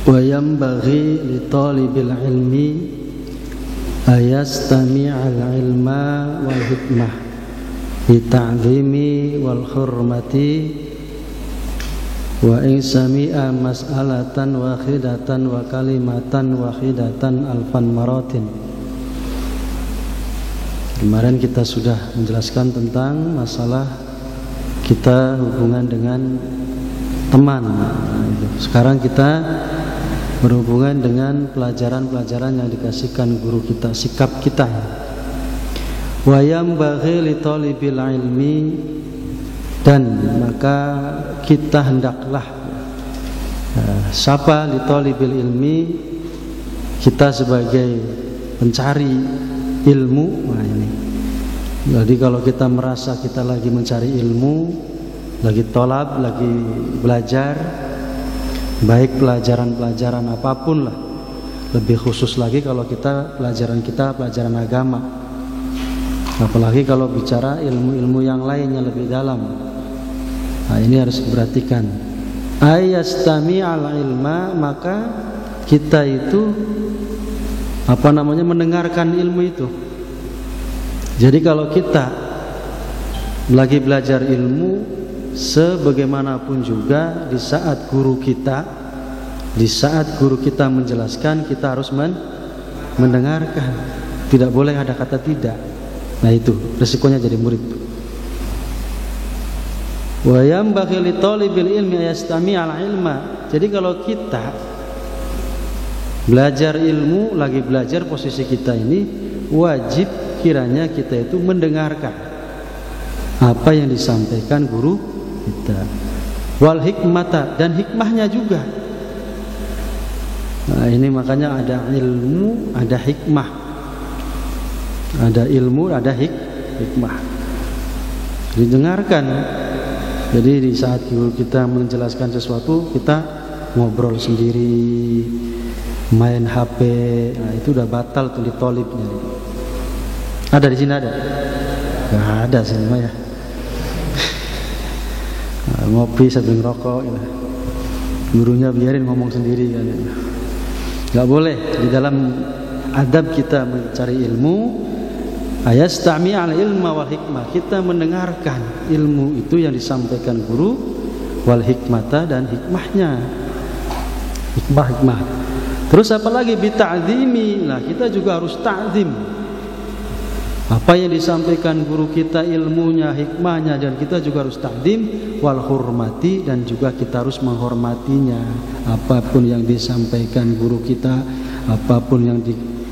Wa yanbaghi li talibil ilmi ayastami'al ilma wal hikmah bi ta'zimi wal hurmati wa in sami'a mas'alatan wahidatan wa kalimatan wahidatan alfan maratin. Kemarin kita sudah menjelaskan tentang masalah kita hubungan dengan teman. Sekarang kita berhubungan dengan pelajaran-pelajaran yang dikasihkan guru kita, sikap kita. Wa yanbaghi li talibil ilmi, dan maka kita hendaklah siapa li talibil ilmi, kita sebagai pencari ilmu. Nah ini. Jadi kalau kita merasa kita lagi mencari ilmu, lagi tolab, lagi belajar, baik pelajaran-pelajaran apapun lah, lebih khusus lagi kalau pelajaran kita pelajaran agama, apalagi kalau bicara ilmu-ilmu yang lainnya lebih dalam. Nah ini harus diperhatikan. Ayastami'al ilma, maka kita itu mendengarkan ilmu itu. Jadi kalau kita lagi belajar ilmu, sebagaimanapun juga di saat guru kita menjelaskan, kita harus mendengarkan. Tidak boleh ada kata tidak. Nah itu resikonya jadi murid. Wa yanbaghi li talibil ilmi yastami'al ilma. Jadi kalau kita belajar ilmu, lagi belajar, posisi kita ini wajib kiranya kita itu mendengarkan apa yang disampaikan guru kita. Wal hikmata, dan hikmahnya juga. Nah ini makanya ada ilmu, ada hikmah. Ada ilmu, ada hikmah. Didengarkan. Jadi di saat guru kita menjelaskan sesuatu, kita ngobrol sendiri, main HP, nah itu udah batal tuh ditolibnya. Ada di sini ada? Gak ada sih ya. Ngopi sambil ngerokok ya. Gurunya biarin ngomong sendiri kan. Gak boleh. Di dalam adab kita mencari ilmu, ayastami'al ilma wal hikmah, kita mendengarkan ilmu itu yang disampaikan guru, wal hikmata, dan hikmahnya. Hikmah. Terus apa lagi? Bita'zimi. Nah kita juga harus ta'zim apa yang disampaikan guru kita, ilmunya, hikmahnya, dan kita juga harus ta'zim wal hurmati, dan juga kita harus menghormatinya. Apapun yang disampaikan guru kita, apapun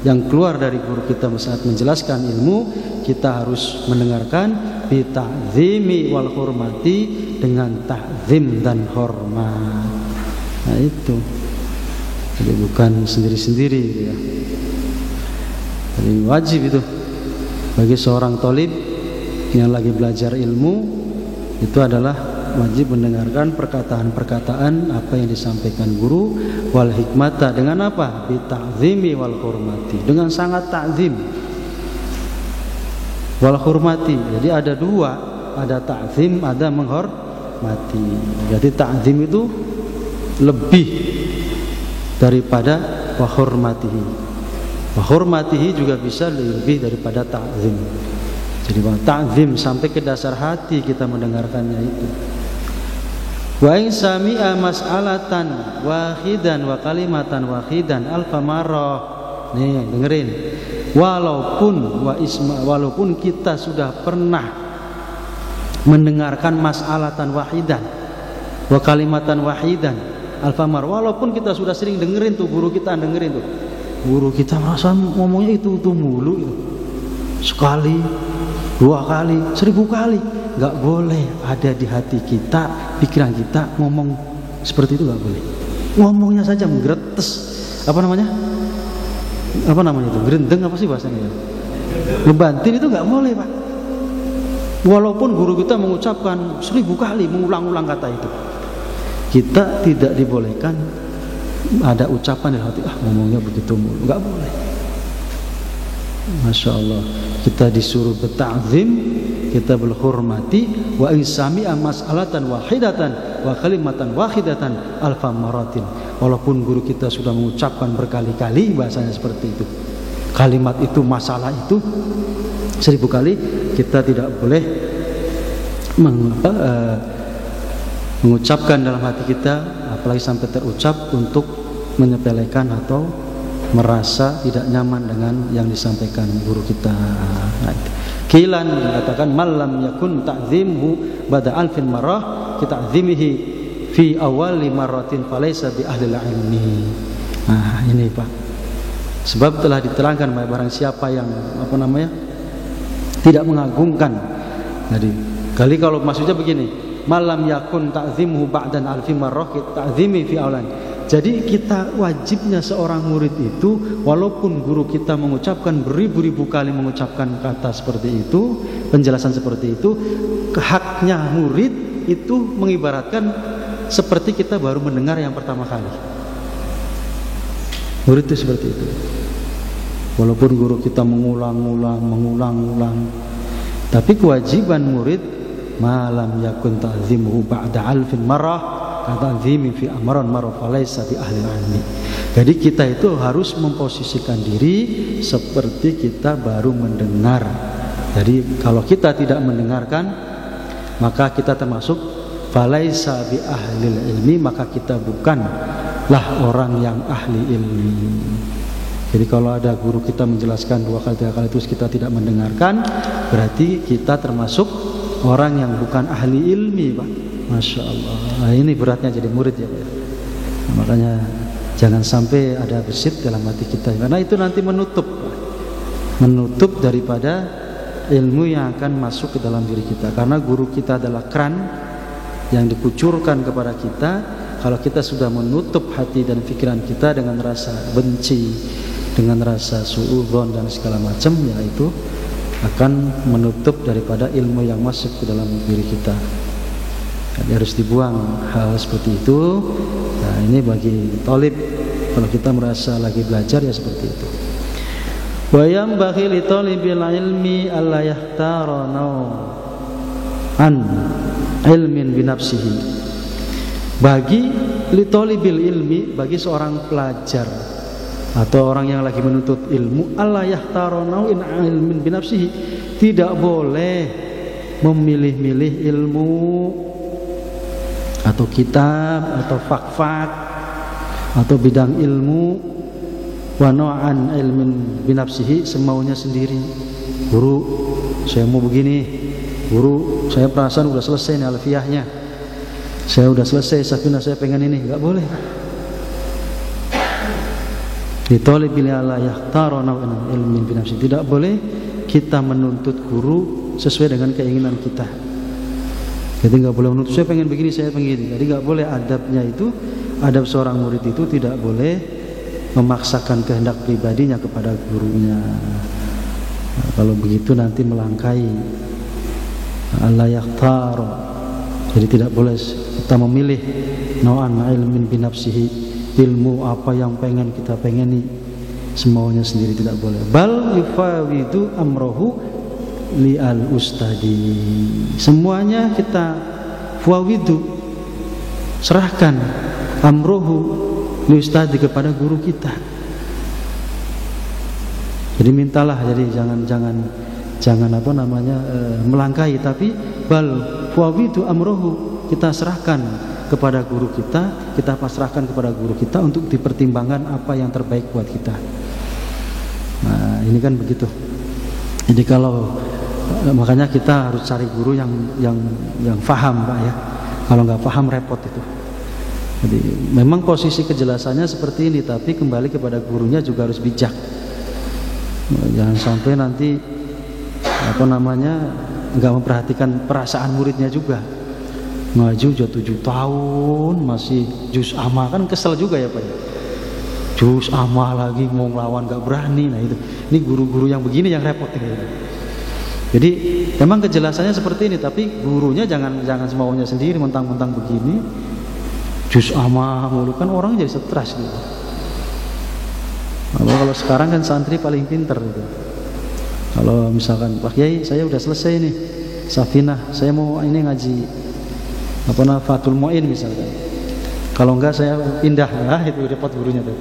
yang keluar dari guru kita saat menjelaskan ilmu, kita harus mendengarkan bi ta'zimi wal hurmati, dengan ta'zim dan hormat. Nah itu. Jadi bukan sendiri-sendiri ya. Jadi wajib itu bagi seorang thalib yang lagi belajar ilmu, itu adalah wajib mendengarkan perkataan-perkataan apa yang disampaikan guru, wal hikmata, dengan apa? Bi ta'zimi wal hurmati, dengan sangat ta'zim, wal hurmati. Jadi ada dua, ada ta'zim, ada menghormati. Jadi ta'zim itu lebih daripada wa hurmatihi. Wa hurmatihi juga bisa lebih daripada ta'zim. Jadi ta'zim sampai ke dasar hati kita mendengarkannya itu. Wa in sami'a mas'alatan wahidan wa kalimatan wahidan alfa marrah. Nih dengerin. Walaupun kita sudah pernah mendengarkan mas'alatan wahidan wa kalimatan wahidan alfa marrah, walaupun kita sudah sering dengerin tuh guru kita, dengerin tuh guru kita merasa ngomongnya itu mulu itu. Sekali, 2 kali, 1000 kali. Gak boleh ada di hati kita, pikiran kita ngomong seperti itu, gak boleh. Ngomongnya saja menggeretes. Apa namanya itu? Gerendeng apa sih bahasanya? Ngebantin itu gak boleh, Pak. Walaupun guru kita mengucapkan 1000 kali, mengulang-ulang kata itu, kita tidak dibolehkan ada ucapan di hati, ngomongnya begitu mulu, nggak boleh. Masya Allah, kita disuruh berta'zim, kita berhormati. Wa in sami'a mas'alatan wahidatan wa kalimatan wahidatan alfa maratin. walaupun guru kita sudah mengucapkan berkali-kali bahasanya seperti itu, kalimat itu, masalah itu 1000 kali, kita tidak boleh mengucapkan dalam hati kita, apalagi sampai terucap untuk menyepelekan atau merasa tidak nyaman dengan yang disampaikan guru kita. Kilan dikatakan malam yakun ta'zimhu ba'da alfin marrah kita'zimihi fi awali marratin falaysa bi ahli ilmi. Nah, ini Pak. Sebab telah diterangkan barang siapa yang tidak mengagungkan. Jadi kali kalau maksudnya begini, malam yakun ta'zimhu ba'dan alfin marrah kita'zimi fi awalan. Jadi kita wajibnya seorang murid itu, walaupun guru kita mengucapkan beribu-ribu kali mengucapkan kata seperti itu, penjelasan seperti itu, haknya murid itu mengibaratkan seperti kita baru mendengar yang pertama kali. Murid itu seperti itu. Walaupun guru kita mengulang-ulang, tapi kewajiban murid malam yakun ta'zimuhu ba'da alfin marrah ta'zimi fi amran marrah falaysa bi ahli ilmi. Jadi kita itu harus memposisikan diri seperti kita baru mendengar. Jadi kalau kita tidak mendengarkan, maka kita termasuk falaysa bi ahli ilmi, maka kita bukanlah orang yang ahli ilmi. Jadi kalau ada guru kita menjelaskan 2 kali 3 kali terus kita tidak mendengarkan, berarti kita termasuk orang yang bukan ahli ilmi, Pak. Masya Allah. Nah, ini beratnya jadi murid ya, Pak. Nah, makanya jangan sampai ada besit dalam hati kita, karena itu nanti menutup daripada ilmu yang akan masuk ke dalam diri kita. Karena guru kita adalah keran yang dikucurkan kepada kita. Kalau kita sudah menutup hati dan pikiran kita dengan rasa benci, dengan rasa suudzon dan segala macam, ya itu akan menutup daripada ilmu yang masuk ke dalam diri kita. Jadi harus dibuang hal seperti itu. Nah, ini bagi thalib, kalau kita merasa lagi belajar ya seperti itu. Wa yanbaghi li talibil ilmi alla yahtara an ilmin bi nafsihi. Bagi li talibil ilmi, bagi seorang pelajar atau orang yang lagi menuntut ilmu, alla yahtara in ilmin bi nafsihi, tidak boleh memilih-milih ilmu atau kitab atau fak-fak atau bidang ilmu, wa nau'an ilmin binafsihi, semaunya sendiri. Guru, saya mau begini. Guru, saya perasaan udah selesai nih alfiyahnya, saya udah selesai safinah, saya pengen ini. Enggak boleh. Ditolibil ala yahtara nau'an ilmin binafsihi, tidak boleh kita menuntut guru sesuai dengan keinginan kita. Jadi nggak boleh menuntut saya pengen begini, saya pengen. Jadi nggak boleh. Adabnya itu, adab seorang murid itu tidak boleh memaksakan kehendak pribadinya kepada gurunya. Nah, kalau begitu nanti melangkai Allah yakhtar. Jadi tidak boleh kita memilih nau'an ilmin binafsihi, ilmu apa yang pengen kita pengeni semaunya sendiri, tidak boleh. Bal yufawidu amrohu li al ustadi, semuanya kita fawidu, serahkan amrohu li ustadi, kepada guru kita. Jadi mintalah, jadi jangan melangkai, tapi bal fawidu amrohu, kita serahkan kepada guru kita, kita pasrahkan kepada guru kita untuk dipertimbangkan apa yang terbaik buat kita. Nah, ini kan begitu. Jadi kalau makanya kita harus cari guru yang faham, Pak ya. Kalau nggak faham repot itu. Jadi memang posisi kejelasannya seperti ini, tapi kembali kepada gurunya juga harus bijak. Jangan sampai nanti nggak memperhatikan perasaan muridnya juga. Ngaji udah 7 tahun masih juz amma, kan kesel juga ya Pak ya. Juz amma lagi mau ngelawan nggak berani. Nah itu, ini guru-guru yang begini yang repot gitu. Jadi memang kejelasannya seperti ini, tapi gurunya jangan semaunya sendiri, mentang-mentang begini juz amma mulu, kan orang jadi stres gitu. Kalau sekarang kan santri paling pinter gitu. Kalau misalkan Pak Kiai, saya udah selesai nih safinah, saya mau ini ngaji Fathul Mu'in misalkan. Kalau enggak saya pindah. Nah, itu repot gurunya tuh.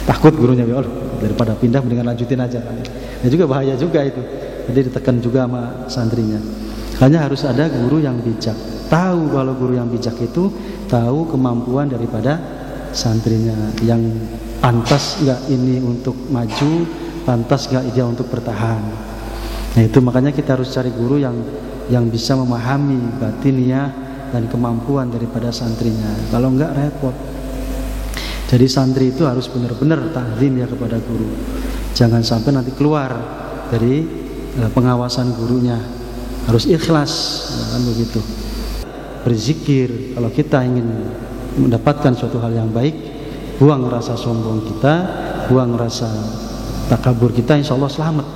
Takut gurunya, ya Allah, daripada pindah mendingan lanjutin aja. Ya juga bahaya juga itu. Jadi ditekan juga sama santrinya. Hanya harus ada guru yang bijak. Tahu kalau guru yang bijak itu tahu kemampuan daripada santrinya, yang pantas enggak ini untuk maju, pantas enggak dia untuk bertahan. Nah, itu makanya kita harus cari guru yang bisa memahami batiniah dan kemampuan daripada santrinya. Kalau enggak repot. Jadi santri itu harus benar-benar ta'zim ya kepada guru. Jangan sampai nanti keluar dari pengawasan gurunya. Harus ikhlas, kan begitu. Berzikir, kalau kita ingin mendapatkan suatu hal yang baik, buang rasa sombong kita, buang rasa takabur kita, insya Allah selamat.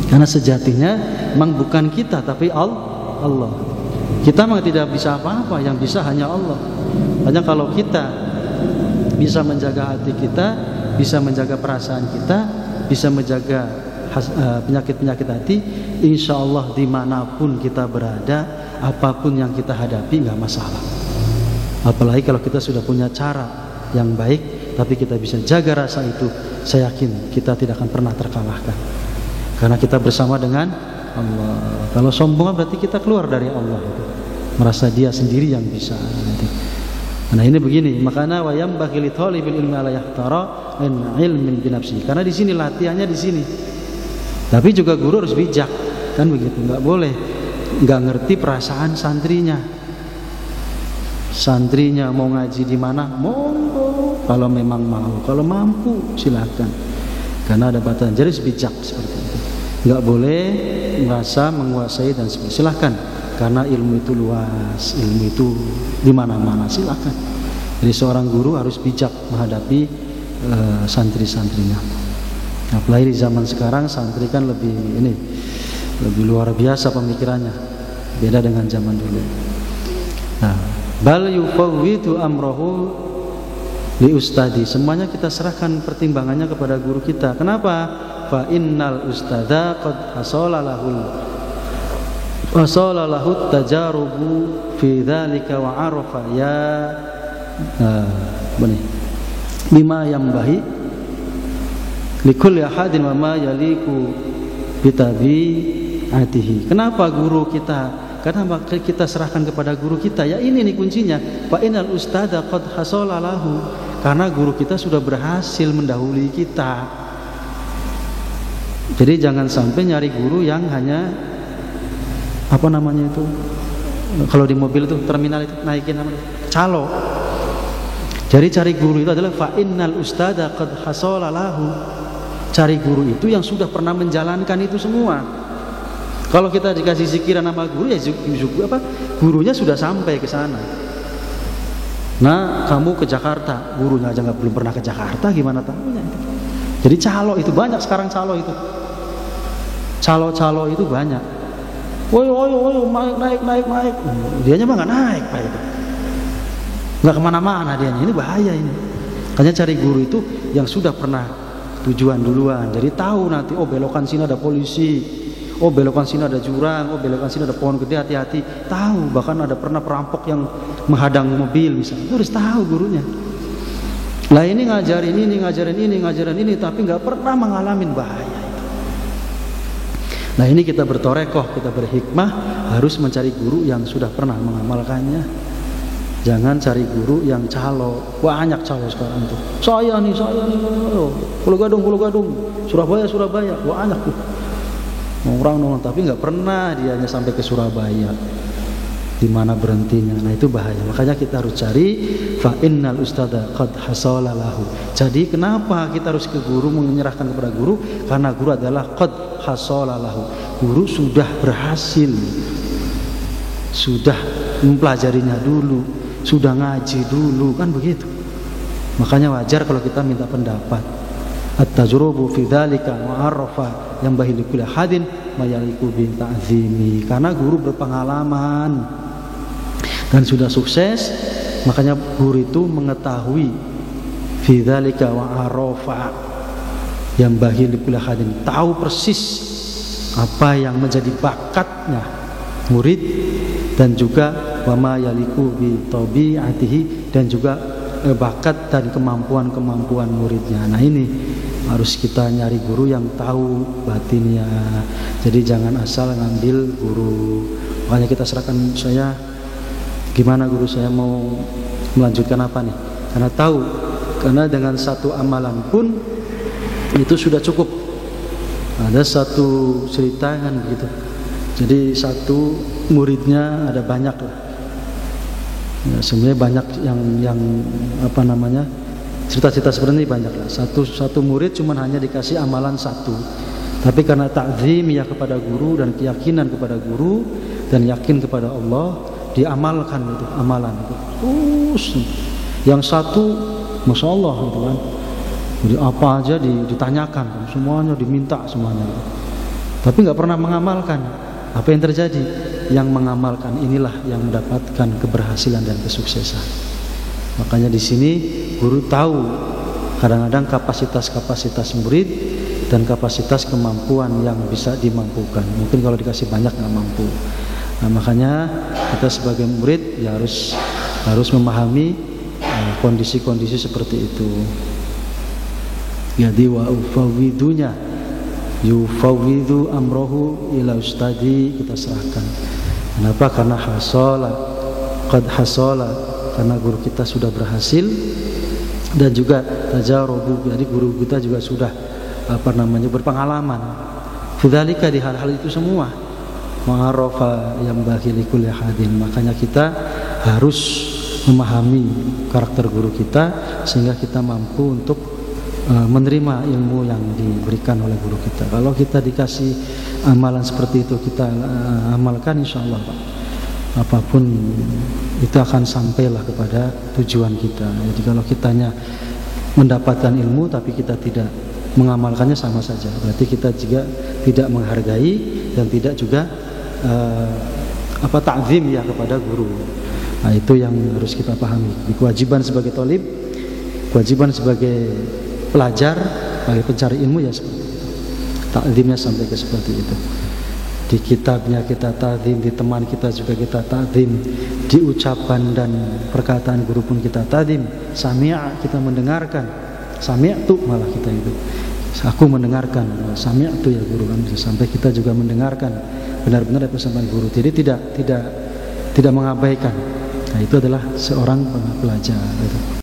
Karena sejatinya memang bukan kita, tapi Allah. Kita memang tidak bisa apa-apa, yang bisa hanya Allah. Hanya kalau kita bisa menjaga hati kita, bisa menjaga perasaan kita, bisa menjaga penyakit-penyakit hati, insya Allah dimanapun kita berada, apapun yang kita hadapi nggak masalah. Apalagi kalau kita sudah punya cara yang baik, tapi kita bisa jaga rasa itu, saya yakin kita tidak akan pernah terkalahkan. Karena kita bersama dengan Allah. Kalau sombong berarti kita keluar dari Allah itu. Merasa dia sendiri yang bisa. Nah ini begini, makanya wayam bagi thalibil ilmi ala yahtara min ilmin binafsi. Karena di sini latihannya di sini. Tapi juga guru harus bijak, kan begitu. Enggak boleh enggak ngerti perasaan santrinya. Santrinya mau ngaji di mana? Monggo, kalau memang mau, kalau mampu silakan. Karena ada batasan. Jadi bijak seperti itu. Enggak boleh merasa menguasai dan sebagainya. Silakan. Karena ilmu itu luas, ilmu itu di mana-mana, silakan. Jadi seorang guru harus bijak menghadapi santri-santrinya. Apalagi di zaman sekarang santri kan lebih luar biasa pemikirannya, beda dengan zaman dulu. Nah, bal yufawwidu amrahu li ustadi. Semuanya kita serahkan pertimbangannya kepada guru kita. Kenapa? Fa innal ustada qad hasala lahu tajarubu fi dzalika wa arafa ya bima yambahi likulli ahadin wa ma yaliku bitabi'atihi. Kenapa guru kita? Karena kita serahkan kepada guru kita. Ya ini nih kuncinya. Fa innal ustada qad hasala lahu. Karena guru kita sudah berhasil mendahului kita. Jadi jangan sampai nyari guru yang hanya apa namanya itu, kalau di mobil itu terminal itu naikin namanya calo. Jadi cari guru itu adalah fa innal ustada qad hasala lahu. Cari guru itu yang sudah pernah menjalankan itu semua. Kalau kita dikasih zikiran nama guru, ya gurunya sudah sampai ke sana. Nah, kamu ke Jakarta, gurunya aja belum pernah ke Jakarta, gimana tahunya? Jadi calo itu banyak sekarang, calo itu. Calo-calo itu banyak. Woi, naik. Dianya mah nggak naik, Pak itu. Nggak kemana-mana dianya. Ini bahaya ini. Makanya cari guru itu yang sudah pernah tujuan duluan. Jadi tahu nanti, oh belokan sini ada polisi, oh belokan sini ada jurang, oh belokan sini ada pohon gede, hati-hati. Tahu, bahkan ada pernah perampok yang menghadang mobil misalnya. Itu harus tahu gurunya. Lah ini ngajarin ini, tapi nggak pernah mengalami bahaya. Nah ini kita bertorekoh, kita berhikmah, harus mencari guru yang sudah pernah mengamalkannya. Jangan cari guru yang calo. Banyak calo sekarang tuh. Saya nih, Pulau Gadung, Surabaya, banyak tuh. Orang tapi nggak pernah dianya sampai ke Surabaya. Di mana berhentinya? Nah itu bahaya. Makanya kita harus cari fa innal ustada qad hasala lahu. Jadi kenapa kita harus ke guru, menyerahkan kepada guru? Karena guru adalah qad hasala lahu. Guru sudah berhasil, sudah mempelajarinya dulu, sudah ngaji dulu, kan begitu. Makanya wajar kalau kita minta pendapat. At-tajrubu fi dzalika wa arafa yang bahi likulli hadin mayaliku bi ta'zimi. Karena guru berpengalaman dan sudah sukses, makanya guru itu mengetahui fi dzalika wa arafa yang bahi likulli hadin, tahu persis apa yang menjadi bakatnya murid, dan juga wama yaliku bi tabiatihi, dan juga bakat dan kemampuan muridnya. Nah ini harus kita nyari guru yang tahu batinnya. Jadi jangan asal ngambil guru. Makanya kita serahkan, saya gimana guru, saya mau melanjutkan apa nih? Karena tahu, karena dengan satu amalan pun itu sudah cukup. Ada satu cerita kan gitu. Jadi satu muridnya ada banyak lah. Ya, sebenarnya banyak yang apa namanya, cerita-cerita seperti ini banyak lah. Satu murid cuma hanya dikasih amalan satu, tapi karena ta'zim ya kepada guru dan keyakinan kepada guru dan yakin kepada Allah, diamalkan itu amalan itu. Terus yang satu, masya Allah gitu kan. Jadi apa aja ditanyakan, semuanya diminta semuanya. Tapi nggak pernah mengamalkan. Apa yang terjadi? Yang mengamalkan inilah yang mendapatkan keberhasilan dan kesuksesan. Makanya di sini guru tahu kadang-kadang kapasitas murid dan kapasitas kemampuan yang bisa dimampukan. Mungkin kalau dikasih banyak nggak mampu. Nah, makanya kita sebagai murid ya harus memahami kondisi-kondisi seperti itu. Jadi wa ufawwidunya yufawwidhu amrohu ila ustadi, kita serahkan. Kenapa? Karena qad hasala, karena guru kita sudah berhasil, dan juga tajarubu, jadi guru kita juga sudah berpengalaman. Fidzalika, di hal-hal itu semua, ma'arafa yang bagi likulli hadin. Makanya kita harus memahami karakter guru kita sehingga kita mampu untuk menerima ilmu yang diberikan oleh guru kita. Kalau kita dikasih amalan seperti itu, kita amalkan, insya Allah Pak, apapun itu akan sampailah kepada tujuan kita. Jadi kalau kitanya mendapatkan ilmu tapi kita tidak mengamalkannya, sama saja, berarti kita juga tidak menghargai dan tidak juga ta'zim ya kepada guru. Nah itu yang harus kita pahami. Kewajiban sebagai thalib, kewajiban sebagai pelajar, sebagai pencari ilmu ya seperti itu. Ta'zimnya sampai ke seperti itu. Di kitabnya kita ta'zim, di teman kita juga kita ta'zim, di ucapan dan perkataan guru pun kita ta'zim. Sami'a, kita mendengarkan. Sami'tu malah kita itu. Aku mendengarkan. Sami'tu ya guru kan, sampai kita juga mendengarkan benar-benar apa sampai guru. Jadi tidak mengabaikan. Nah itu adalah seorang pelajar. Gitu.